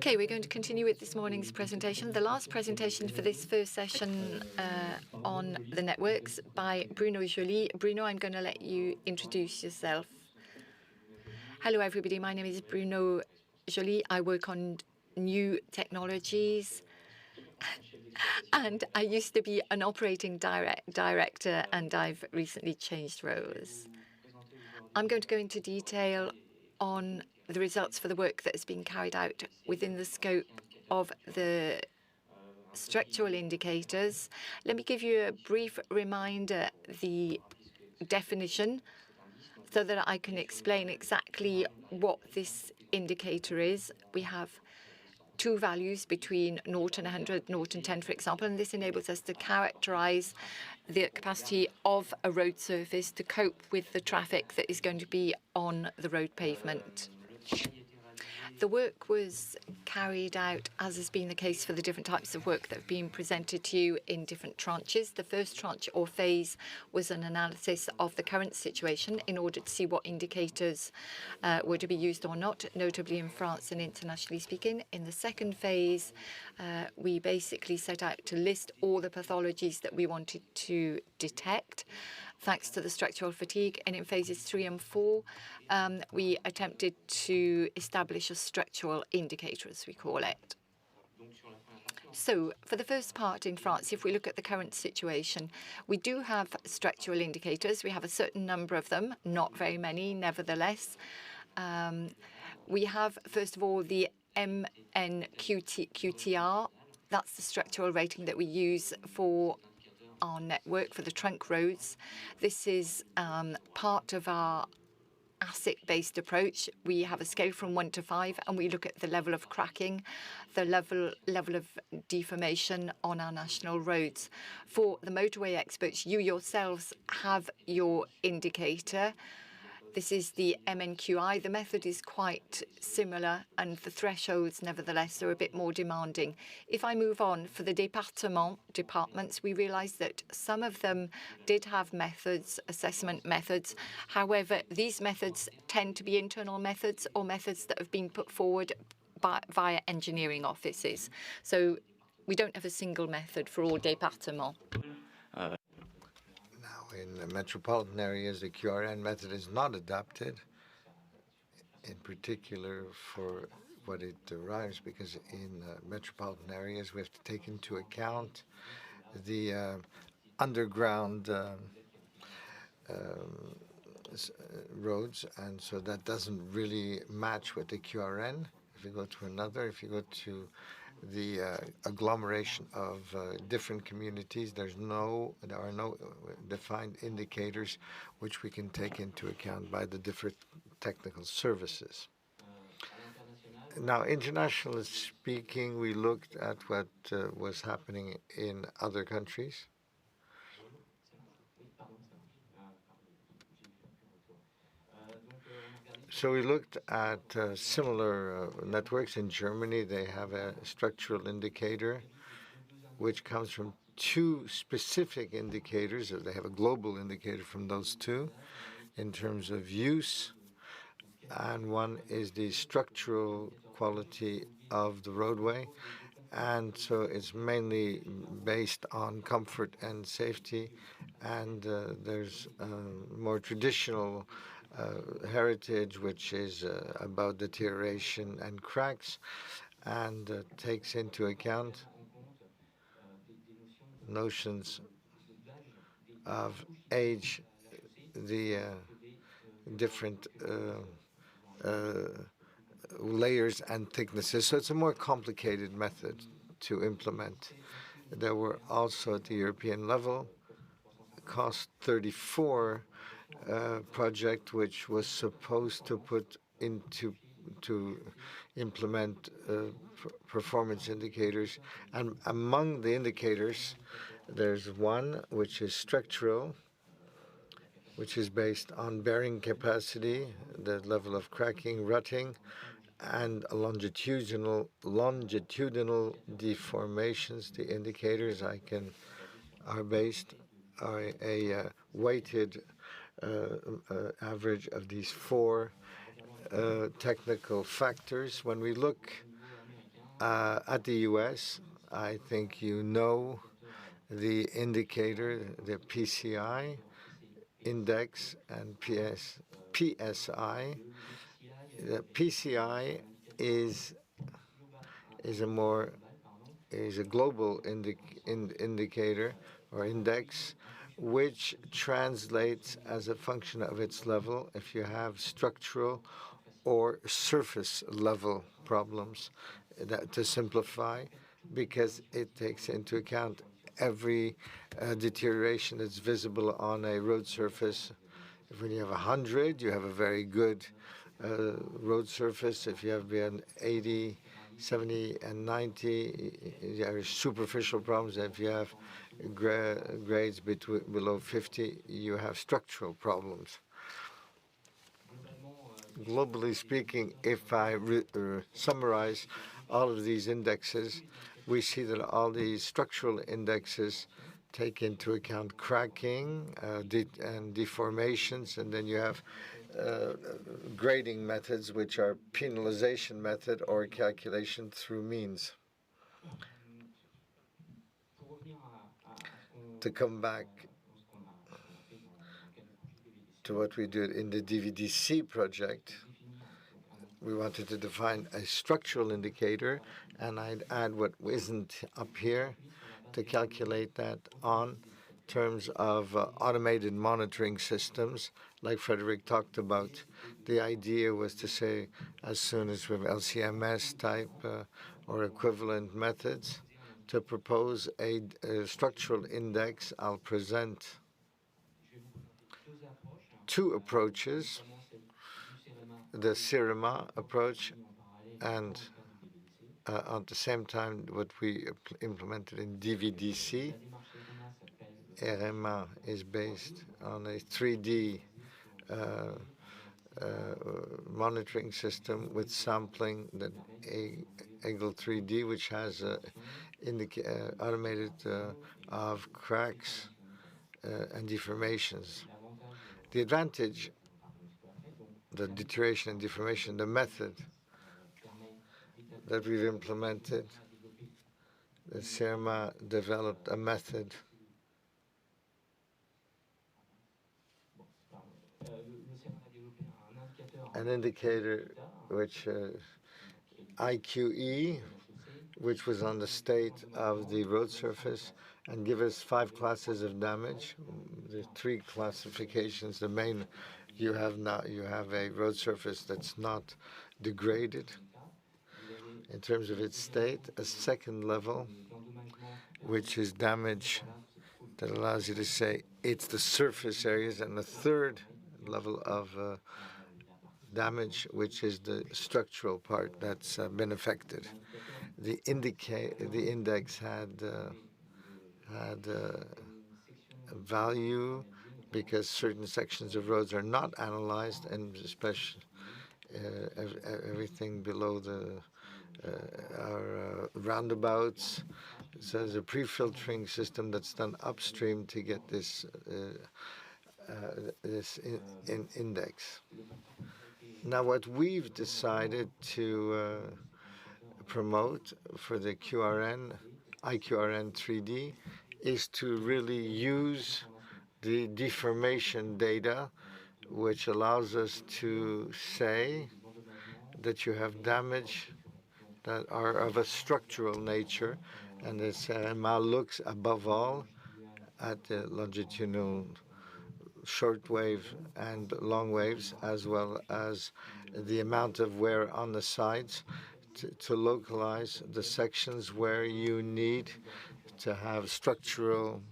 Okay, we're going to continue with this morning's presentation. The last presentation for this first session on the networks by Bruno JOLY. Bruno, I'm going to let you introduce yourself. Hello, everybody. My name is Bruno JOLY. I work on new technologies. And I used to be an operating director, and I've recently changed roles. I'm going to go into detail on the results for the work that has been carried out within the scope of the structural indicators. Let me give you a brief reminder, the definition, so that I can explain exactly what this indicator is. We have two values between 0 and 100, 0 and 10, for example, and this enables us to characterize the capacity of a road surface to cope with the traffic that is going to be on the road pavement. The work was carried out, as has been the case for the different types of work that have been presented to you, in different tranches. The first tranche or phase was an analysis of the current situation in order to see what indicators were to be used or not, notably in France and internationally speaking. In the second phase, we basically set out to list all the pathologies that we wanted to detect, thanks to the structural fatigue. And in phases 3 and 4, we attempted to establish a structural indicator, as we call it. So for the first part in France, if we look at the current situation, we do have structural indicators. We have a certain number of them, not very many, nevertheless. We have, first of all, the MNQTR. That's the structural rating that we use for our network for the trunk roads. This is part of our asset-based approach. We have a scale from 1 to 5, and we look at the level of cracking, the level of deformation on our national roads. For the motorway experts, you yourselves have your indicator. This is the MNQI. The method is quite similar, and the thresholds, nevertheless, are a bit more demanding. If I move on, for the departments, we realized that some of them did have methods, assessment methods. However, these methods tend to be internal methods or methods that have been put forward via engineering offices. So we don't have a single method for all départements. In the metropolitan areas, the QRN method is not adapted, in particular for what it derives, because in metropolitan areas we have to take into account the underground roads, and so that doesn't really match with the QRN. If you go to another, if you go to the agglomeration of different communities, there are no defined indicators which we can take into account by the different technical services. Now, internationally speaking, we looked at what was happening in other countries. So we looked at similar networks. In Germany, they have a structural indicator, which comes from two specific indicators. They have a global indicator from those two in terms of use, and one is the structural quality of the roadway. And so it's mainly based on comfort and safety, and there's more traditional heritage, which is about deterioration and cracks, and takes into account notions of age, the different layers and thicknesses. So it's a more complicated method to implement. There were also at the European level cost 34 project, which was supposed to put into to implement performance indicators. And among the indicators, there's one which is structural, which is based on bearing capacity, the level of cracking, rutting, and longitudinal deformations. The indicators are based on a weighted average of these four technical factors. When we look At the US, I think you know the indicator, the PCI index and PSI. The PCI is a global indicator or index, which translates as a function of its level if you have structural or surface level problems. That, to simplify, because it takes into account every deterioration that's visible on a road surface. If when you have 100, you have a very good road surface. If you have beyond 80, 70, and 90, you have superficial problems. If you have grades below 50, you have structural problems. Globally speaking, if I summarize all of these indexes, we see that all these structural indexes take into account cracking and deformations, and then you have grading methods, which are penalization method or calculation through means. To come back to what we did in the DVDC project, we wanted to define a structural indicator, and I'd add what isn't up here to calculate that on terms of automated monitoring systems, like Frederick talked about. The idea was to say, as soon as we have LCMS type or equivalent methods, to propose a structural index. I'll present two approaches, the CIRMA approach and at the same time what we implemented in DVDC. RMA is based on a 3D monitoring system with sampling, that EAGLE 3D, which has automated of cracks and deformations. The advantage, the deterioration and deformation, the method that we've implemented, the CIRMA developed a method an indicator which IQE, which was on the state of the road surface, and give us 5 classes of damage. The 3 classifications. The main, you have a road surface that's not degraded in terms of its state. A second level, which is damage that allows you to say it's the surface areas, and the third level of damage, which is the structural part that's been affected. The index had a value because certain sections of roads are not analyzed, and especially everything below our roundabouts. So there's a pre-filtering system that's done upstream to get this index. Now, what we've decided to promote for the IQRN 3D is to really use the deformation data, which allows us to say that you have damage that are of a structural nature, and this looks above all at the longitudinal short wave and long waves, as well as the amount of wear on the sides, to localize the sections where you need to have structural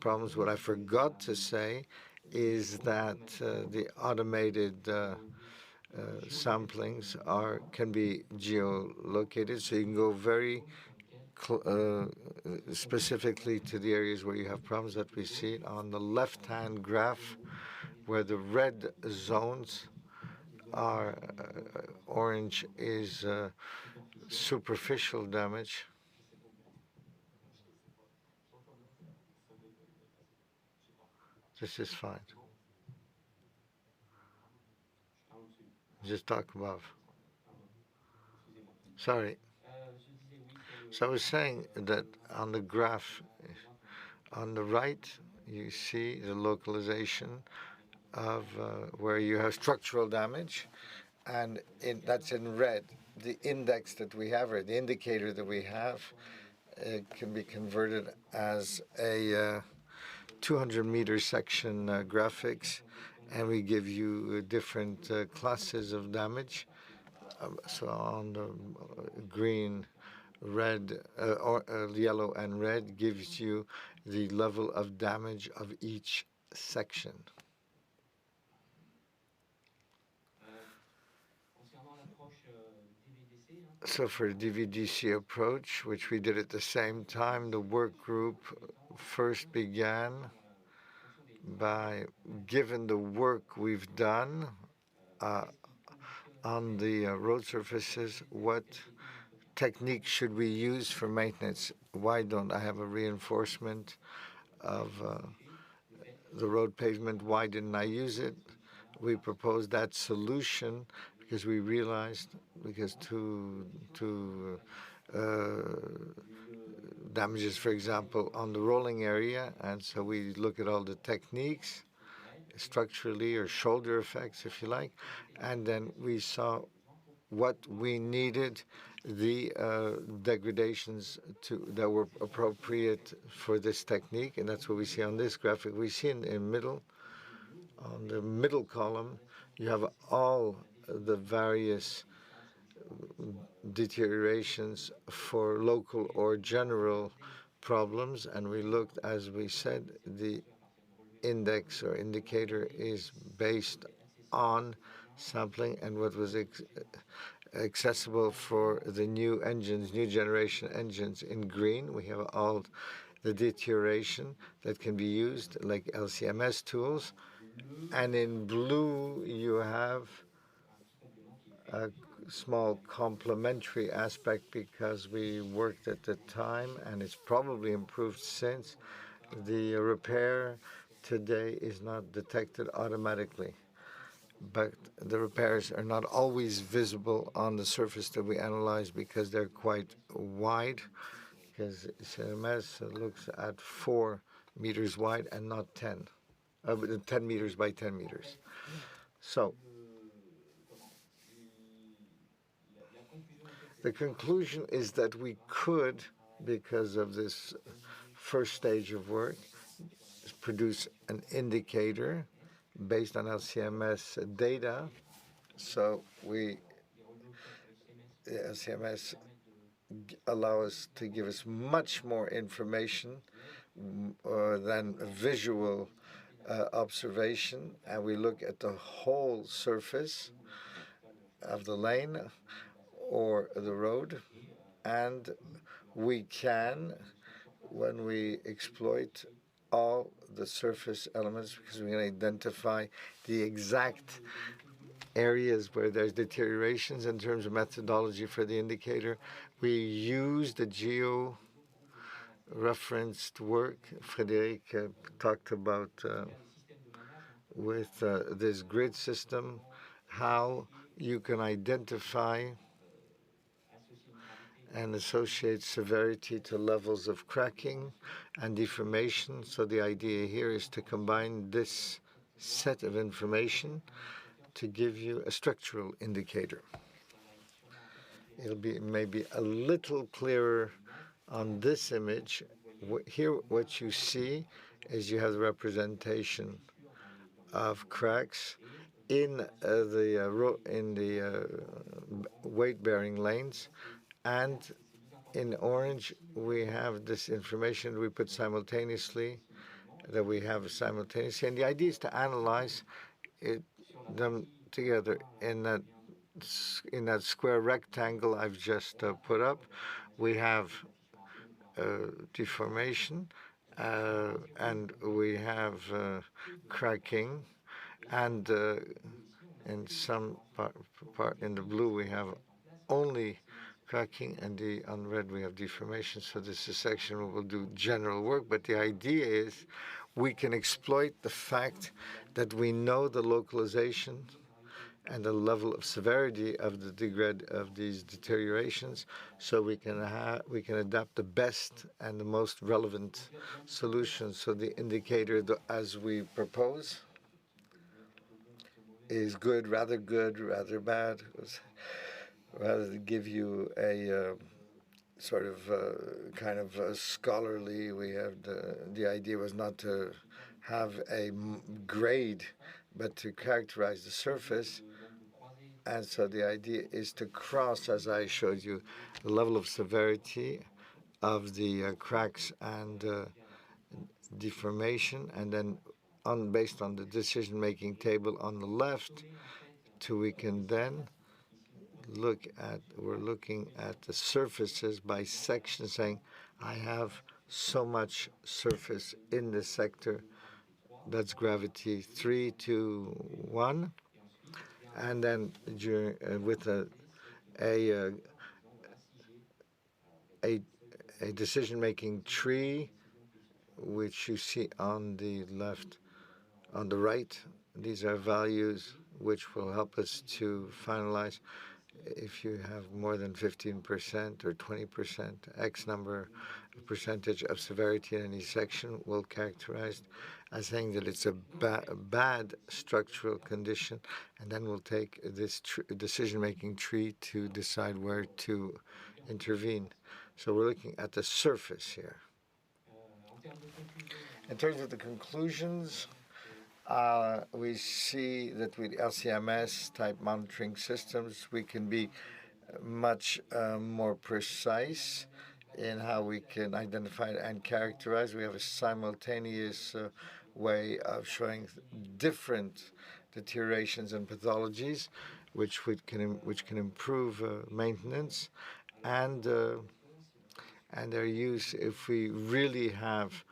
problems. What I forgot to say is that the automated samplings can be geolocated, so you can go very specifically to the areas where you have problems that we see on the left-hand graph, where the red zones are orange is superficial damage. This is fine. Just talk above. Sorry. So I was saying that on the graph on the right, you see the localization of where you have structural damage, and that's in red. The index that we have, or the indicator that we have, can be converted as a 200-meter section graphics, and we give you different classes of damage. So on the green, red, or yellow and red gives you the level of damage of each section. So for DVDC approach, which we did at the same time, the work group first began by, given the work we've done on the road surfaces, what technique should we use for maintenance? Why don't I have a reinforcement of the road pavement? Why didn't I use it? We proposed that solution because we realized, because two damages, for example, on the rolling area, and so we look at all the techniques, structurally or shoulder effects, if you like, and then we saw what we needed, the degradations that were appropriate for this technique, and that's what we see on this graphic. We see in the middle, on the middle column, you have all the various deteriorations for local or general problems, and we looked, as we said, the index or indicator is based on sampling and what was accessible for the new engines, new generation engines. In green, we have all the deterioration that can be used, like LCMS tools, and in blue, you have a small complementary aspect because we worked at the time, and it's probably improved since. The repair today is not detected automatically, but the repairs are not always visible on the surface that we analyze because they're quite wide, because CMS looks at 4 meters wide and not 10 meters by 10 meters. So the conclusion is that we could, because of this first stage of work, produce an indicator based on LCMS data. So LCMS allow us to give us much more information than visual observation, and we look at the whole surface of the lane or the road, and we can, when we exploit all the surface elements, because we can identify the exact areas where there's deteriorations in terms of methodology for the indicator. We use the geo-referenced work Frédéric talked about with this grid system, how you can identify and associate severity to levels of cracking and deformation. So the idea here is to combine this set of information to give you a structural indicator. It'll be maybe a little clearer on this image. Here what you see is you have the representation of cracks in the weight-bearing lanes, and in orange we have this information we put simultaneously, that we have simultaneously, and the idea is to analyze them together in that square rectangle I've just put up. We have deformation, and we have cracking, and in some part in the blue we have only cracking, and on red we have deformation. So this is a section where we'll do general work, but the idea is we can exploit the fact that we know the localization and the level of severity of these deteriorations, so we can adapt the best and the most relevant solutions. So the indicator, as we propose, is good, rather bad. Rather than give you a sort of kind of scholarly, we have the idea was not to have a grade, but to characterize the surface. And so the idea is to cross, as I showed you, the level of severity of the cracks and deformation, and then based on the decision-making table on the left, we can then we're looking at the surfaces by section, saying, I have so much surface in this sector, that's gravity 3 to 1, and then with a decision-making tree, which you see on the left, on the right. These are values which will help us to finalize if you have more than 15% or 20%, X number of percentage of severity in any section will characterized as saying that it's a bad structural condition, and then we'll take this decision-making tree to decide where to intervene. So we're looking at the surface here. In terms of the conclusions, we see that with LCMS type monitoring systems, we can be much more precise in how we can identify and characterize. We have a simultaneous way of showing different deteriorations and pathologies, which can improve maintenance, and their use if we really have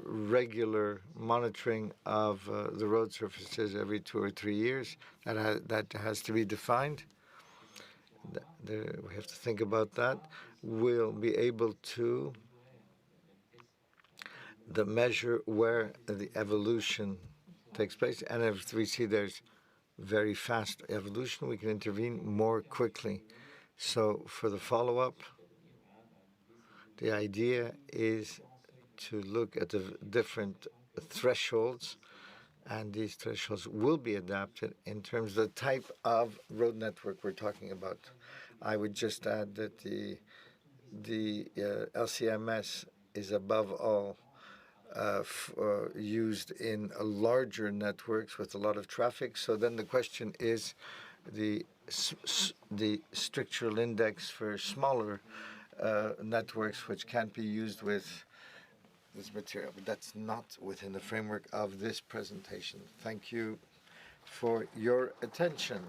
regular monitoring of the road surfaces every 2 or 3 years. That has to be defined. We have to think about that. We'll be able to measure where the evolution takes place, and if we see there's very fast evolution, we can intervene more quickly. So for the follow-up, the idea is to look at the different thresholds, and these thresholds will be adapted in terms of the type of road network we're talking about. I would just add that the LCMS is above all used in larger networks with a lot of traffic. So then the question is the structural index for smaller networks, which can't be used with this material, but that's not within the framework of this presentation. Thank you for your attention.